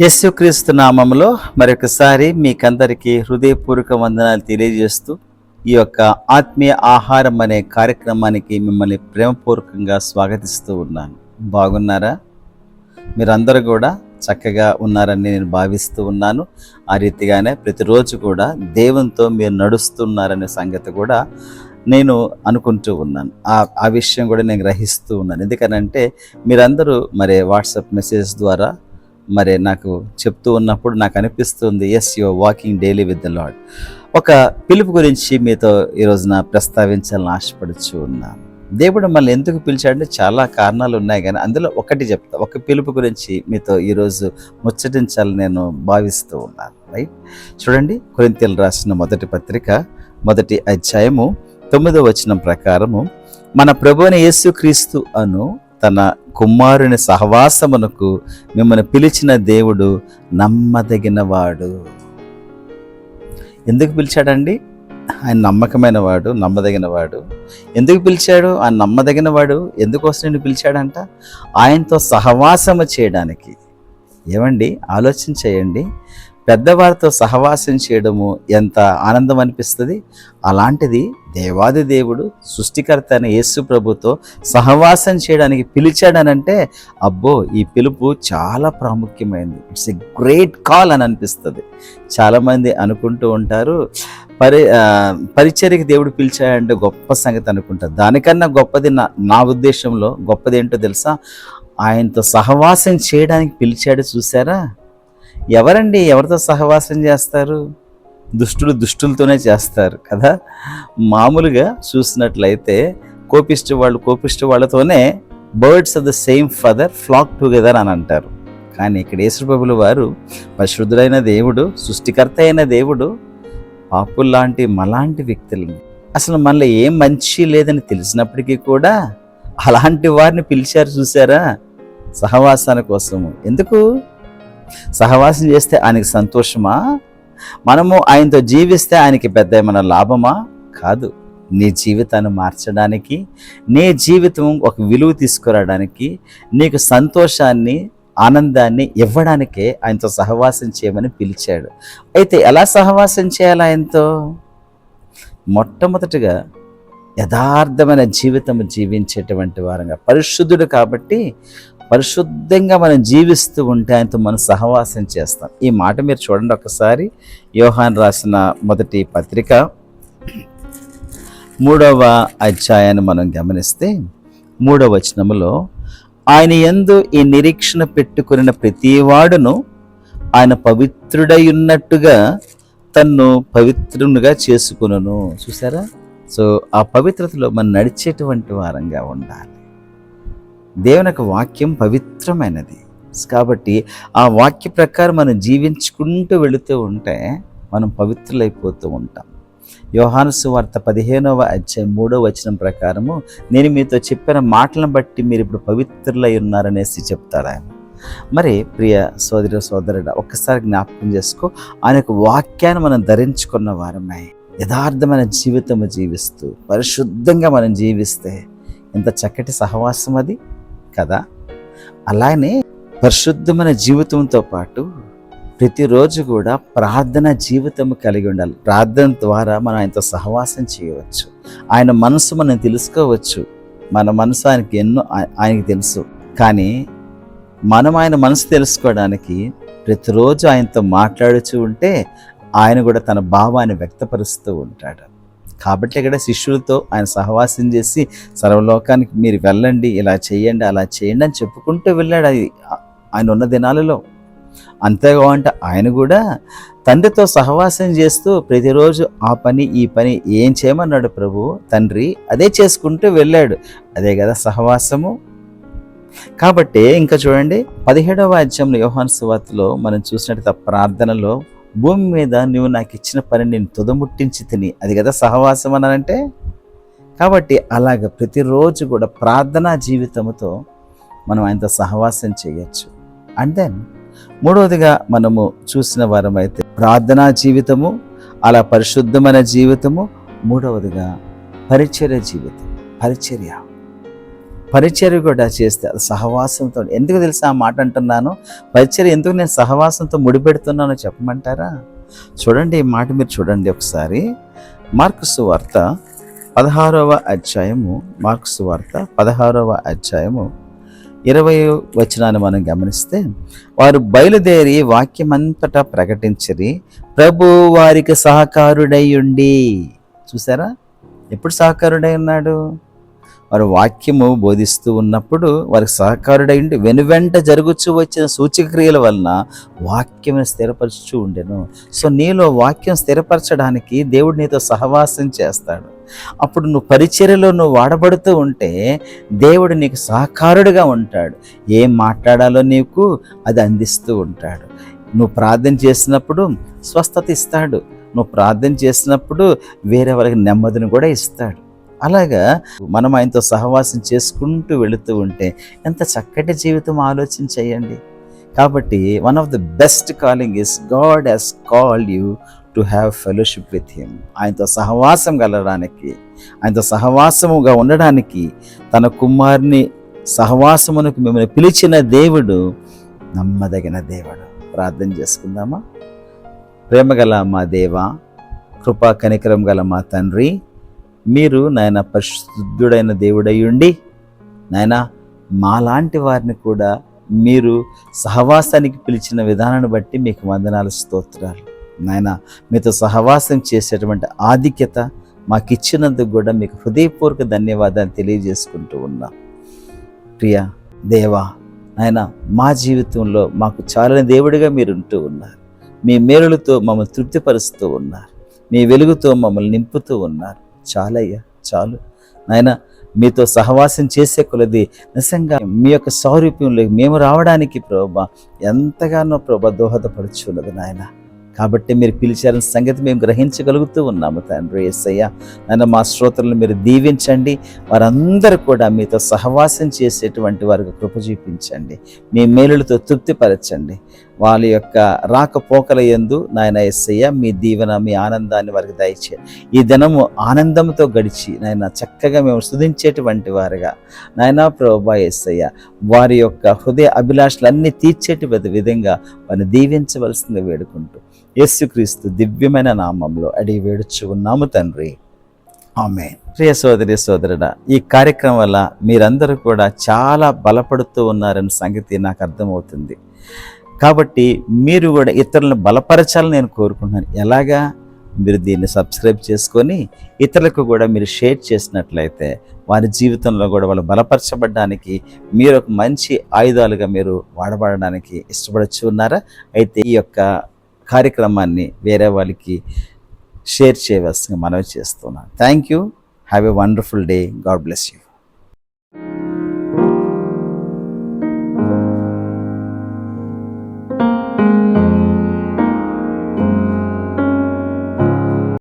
యేసుక్రీస్తు నామములో మరొకసారి మీకందరికీ హృదయపూర్వక వందనాలు తెలియజేస్తూ ఈ యొక్క ఆత్మీయ ఆహారం అనే కార్యక్రమానికి మిమ్మల్ని ప్రేమపూర్వకంగా స్వాగతిస్తూ ఉన్నాను. బాగున్నారా? మీరందరూ కూడా చక్కగా ఉన్నారని నేను భావిస్తూ ఉన్నాను. ఆ రీతిగానే ప్రతిరోజు కూడా దేవునితో మీరు నడుస్తున్నారనే సంగతి కూడా నేను అనుకుంటూ ఉన్నాను. ఆ విషయం కూడా నేను గ్రహిస్తూ ఉన్నాను. ఎందుకనంటే మీరందరూ మరి వాట్సాప్ మెసేజ్ ద్వారా మరి నాకు చెప్తూ ఉన్నప్పుడు నాకు అనిపిస్తుంది, as you are walking daily with the Lord. ఒక పిలుపు గురించి మీతో ఈరోజున ప్రస్తావించాలని ఆశపడుచు ఉన్నాను. దేవుడు మళ్ళీ ఎందుకు పిలిచాడంటే చాలా కారణాలు ఉన్నాయి, కానీ అందులో ఒకటి చెప్తా. ఒక పిలుపు గురించి మీతో ఈరోజు ముచ్చటించాలని నేను భావిస్తూ ఉన్నాను. రైట్, చూడండి, కొరింథీయులకు రాసిన మొదటి పత్రిక 1వ అధ్యాయము 9వ వచనం ప్రకారము, మన ప్రభువైన యేసుక్రీస్తు అను తన కుమారుని సహవాసమునకు మిమ్మల్ని పిలిచిన దేవుడు నమ్మదగినవాడు. ఎందుకు పిలిచాడండి? ఆయన నమ్మకమైన వాడు, నమ్మదగినవాడు. ఎందుకు పిలిచాడు? ఆయన నమ్మదగినవాడు ఎందుకోసం నేను పిలిచాడంట? ఆయనతో సహవాసము చేయడానికి. ఏమండి, ఆలోచన చేయండి. పెద్దవారితో సహవాసం చేయడము ఎంత ఆనందం అనిపిస్తుంది. అలాంటిది దేవాది దేవుడు సృష్టికర్త అయిన యేసు ప్రభుతో సహవాసం చేయడానికి పిలిచాడనంటే, అబ్బో, ఈ పిలుపు చాలా ప్రాముఖ్యమైనది. ఇట్స్ ఎ గ్రేట్ కాల్ అని అనిపిస్తుంది. చాలామంది అనుకుంటూ ఉంటారు, పరిచర్యకి దేవుడు పిలిచాడంటే గొప్ప సంగతి అనుకుంటారు. దానికన్నా గొప్పది నా ఉద్దేశంలో గొప్పది ఏంటో తెలుసా? ఆయనతో సహవాసం చేయడానికి పిలిచాడు. చూసారా? ఎవరండి ఎవరితో సహవాసం చేస్తారు? దుష్టులు దుష్టులతోనే చేస్తారు కదా. మామూలుగా చూసినట్లయితే కోపిష్టి వాళ్ళతోనే birds of the same feather flock together అని అంటారు. కానీ ఇక్కడ యేసు ప్రభువుల వారు పరిశుద్ధుడైన దేవుడు, సృష్టికర్త అయిన దేవుడు, పాపుల్లాంటి మలాంటి వ్యక్తులని, అసలు మనలో ఏం మంచి లేదని తెలిసినప్పటికీ కూడా అలాంటి వారిని పిలిచారు. చూసారా? సహవాసాల కోసము. ఎందుకు? సహవాసం చేస్తే ఆయనకి సంతోషమా? మనము ఆయనతో జీవిస్తే ఆయనకి పెద్ద ఏమైనా లాభమా? కాదు. నీ జీవితాన్ని మార్చడానికి, నీ జీవితం ఒక విలువ తీసుకురావడానికి, నీకు సంతోషాన్ని, ఆనందాన్ని ఇవ్వడానికే ఆయనతో సహవాసం చేయమని పిలిచాడు. అయితే ఎలా సహవాసం చేయాలి ఆయనతో? మొట్టమొదటిగా యథార్థమైన జీవితం జీవించేటువంటి వారంగా, పరిశుద్ధుడు కాబట్టి పరిశుద్ధంగా మనం జీవిస్తూ ఉంటే ఆయనతో మనం సహవాసం చేస్తాం. ఈ మాట మీరు చూడండి ఒకసారి. యోహాను రాసిన మొదటి పత్రిక 3వ అధ్యాయాన్ని మనం గమనిస్తే 3వ వచనములో, ఆయన యందు ఈ నిరీక్షణ పెట్టుకున్న ప్రతివాడును ఆయన పవిత్రుడై ఉన్నట్టుగా తన్ను పవిత్రునిగా చేసుకును. చూసారా? సో ఆ పవిత్రతలో మనం నడిచేటువంటి వారంగా ఉండాలి. దేవుని యొక్క వాక్యం పవిత్రమైనది కాబట్టి ఆ వాక్య ప్రకారం మనం జీవించుకుంటూ వెళుతూ ఉంటే మనం పవిత్రులైపోతూ ఉంటాం. యోహాను సువార్త 15వ అధ్యాయం 3వ వచనం ప్రకారము, నేను మీతో చెప్పిన మాటలను బట్టి మీరు ఇప్పుడు పవిత్రులై ఉన్నారనేసి చెప్తారు ఆయన. మరి ప్రియ సోదరుడా, ఒక్కసారి జ్ఞాపకం చేసుకో, ఆయన యొక్క వాక్యాన్ని మనం ధరించుకున్న వారమై యథార్థమైన జీవితము జీవిస్తూ పరిశుద్ధంగా మనం జీవిస్తే ఎంత చక్కటి సహవాసం అది కదా. అలానే పరిశుద్ధమైన జీవితంతో పాటు ప్రతిరోజు కూడా ప్రార్థన జీవితం కలిగి ఉండాలి. ప్రార్థన ద్వారా మనం ఆయనతో సహవాసం చేయవచ్చు. ఆయన మనసు మనం తెలుసుకోవచ్చు. మన మనసు ఆయనకి తెలుసు. కానీ మనం ఆయన మనసు తెలుసుకోవడానికి ప్రతిరోజు ఆయనతో మాట్లాడుతూ ఉంటే ఆయన కూడా తన భావాన్ని వ్యక్తపరుస్తూ ఉంటాడు. కాబట్టి ఇక్కడ శిష్యులతో ఆయన సహవాసం చేసి సర్వలోకానికి మీరు వెళ్ళండి, ఇలా చేయండి, అలా చేయండి అని చెప్పుకుంటూ వెళ్ళాడు ఆయన ఉన్న దినాలలో. అంతేకాకుండా ఆయన కూడా తండ్రితో సహవాసం చేస్తూ ప్రతిరోజు ఆ పని ఈ పని ఏం చేయమన్నాడు ప్రభు తండ్రి, అదే చేసుకుంటూ వెళ్ళాడు. అదే కదా సహవాసము. కాబట్టి ఇంకా చూడండి, 17వ అధ్యాయంలో యోహాను సువార్తలో మనం చూసినట్టు ప్రార్థనలో, భూమి మీద నువ్వు నాకు ఇచ్చిన పని నేను తుదముట్టించి తిని, అది కదా సహవాసం అనంటే. కాబట్టి అలాగ ప్రతిరోజు కూడా ప్రార్థనా జీవితంతో మనం ఆయనతో సహవాసం చేయొచ్చు. అండ్ దెన్ 3వదిగా మనము చూసిన వారమైతే ప్రార్థనా జీవితము, అలా పరిశుద్ధమైన జీవితము. 3వదిగా పరిచర్య జీవితం. పరిచర్య పరిచర్య కూడా చేస్తే అది సహవాసంతో. ఎందుకు తెలుసా ఆ మాట అంటున్నాను? పరిచర్య ఎందుకు నేను సహవాసంతో ముడిపెడుతున్నానో చెప్పమంటారా? చూడండి, ఈ మాట మీరు చూడండి ఒకసారి. మార్కు సువార్త 16వ అధ్యాయము, మార్కు సువార్త 16వ అధ్యాయము 20వ వచనాన్ని మనం గమనిస్తే, వారు బయలుదేరి వాక్యమంతటా ప్రకటించిరి, ప్రభు వారికి సహకారుడై ఉండి. చూసారా, ఎప్పుడు సహకారుడై ఉన్నాడు? వారు వాక్యము బోధిస్తూ ఉన్నప్పుడు వారికి సహకారుడై ఉండి వెనువెంట జరుగుచూ వచ్చిన సూచక క్రియల వలన వాక్యమును స్థిరపరచుచూ ఉండెను. సో నీలో వాక్యం స్థిరపరచడానికి దేవుడు నీతో సహవాసం చేస్తాడు. అప్పుడు నువ్వు పరిచర్యలో నువ్వు వాడబడుతూ ఉంటే దేవుడు నీకు సహకారుడిగా ఉంటాడు. ఏం మాట్లాడాలో నీకు అది అందిస్తూ ఉంటాడు. నువ్వు ప్రార్థన చేసినప్పుడు స్వస్థత ఇస్తాడు. నువ్వు ప్రార్థన చేసినప్పుడు వేరే వాళ్ళకి నెమ్మదిని కూడా ఇస్తాడు. అలాగా మనం ఆయనతో సహవాసం చేసుకుంటూ వెళుతూ ఉంటే ఎంత చక్కటి జీవితం ఆలోచన చేయండి. కాబట్టి one of the best calling is God he's called you to have fellowship with him. ఆయనతో సహవాసం కలగడానికి, ఆయనతో సహవాసముగా ఉండడానికి తన కుమారుని సహవాసమునకు మిమ్మల్ని పిలిచిన దేవుడు నమ్మదగిన దేవుడు. ప్రార్థన చేసుకుందామా? ప్రేమగల మా దేవా, కృపా కనికరం గల మా తండ్రి, మీరు నాయన పరిశుద్ధుడైన దేవుడై ఉండి నాయన మాలాంటి వారిని కూడా మీరు సహవాసానికి పిలిచిన విధానాన్ని బట్టి మీకు వందనాలు, స్తోత్రాలు. నాయన మీతో సహవాసం చేసేటువంటి ఆధిక్యత మాకు ఇచ్చినందుకు కూడా మీకు హృదయపూర్వక ధన్యవాదాలు తెలియజేసుకుంటూ ఉన్నాం. ప్రియ దేవా, నాయన మా జీవితంలో మాకు చాలని దేవుడిగా మీరు ఉంటూ ఉన్నారు. మీ మేలులతో మమ్మల్ని తృప్తిపరుస్తూ ఉన్నారు. మీ వెలుగుతో మమ్మల్ని నింపుతూ ఉన్నారు. చాలయ్యా, చాలు నాయన. మీతో సహవాసం చేసే కొలది నిజంగా మీ యొక్క సౌరూప్యంలో మేము రావడానికి ప్రభా ఎంతగానో ప్రభా దోహదపడుచున్నది నాయన. కాబట్టి మీరు పిలిచారని సంగతి మేము గ్రహించగలుగుతూ ఉన్నాము తండ్రి యేసయ్య. నాయన మా శ్రోతలను మీరు దీవించండి. వారందరూ కూడా మీతో సహవాసం చేసేటువంటి వారికి కృప చూపించండి. మీ మేలులతో తృప్తిపరచండి. వాళ్ళ యొక్క రాకపోకల యందు నాయన యేసయ్య మీ దీవెన, మీ ఆనందాన్ని వారికి దయచేయండి. ఈ దినము ఆనందంతో గడిచి నాయన చక్కగా మేము స్తుతించేటువంటి వారుగా నాయన ప్రభువా యేసయ్య వారి యొక్క హృదయ అభిలాషలన్నీ తీర్చేటి విధంగా వారిని దీవించవలసిందిగా వేడుకుంటూ యేసుక్రీస్తు దివ్యమైన నామంలో అడిగి వేడుచు ఉన్నాము తండ్రి, ఆమేన్. ప్రియ సోదరి సోదరుడా, ఈ కార్యక్రమం వల్ల మీరందరూ కూడా చాలా బలపడుతూ ఉన్నారన్న సంగతి నాకు అర్థమవుతుంది. కాబట్టి మీరు కూడా ఇతరులను బలపరచాలని నేను కోరుకుంటున్నాను. ఎలాగా? మీరు దీన్ని సబ్స్క్రైబ్ చేసుకొని ఇతరులకు కూడా మీరు షేర్ చేసినట్లయితే వారి జీవితంలో కూడా వాళ్ళు బలపరచబడడానికి మీరు ఒక మంచి ఆయుధాలుగా మీరు వాడబడడానికి ఇష్టపడచ్చు ఉన్నారా? అయితే ఈ యొక్క కార్యక్రమాన్ని వేరే వాళ్ళకి షేర్ చేయవలసిందిగా మనవి చేస్తున్నాను. Thank you. Have a wonderful day. God bless you.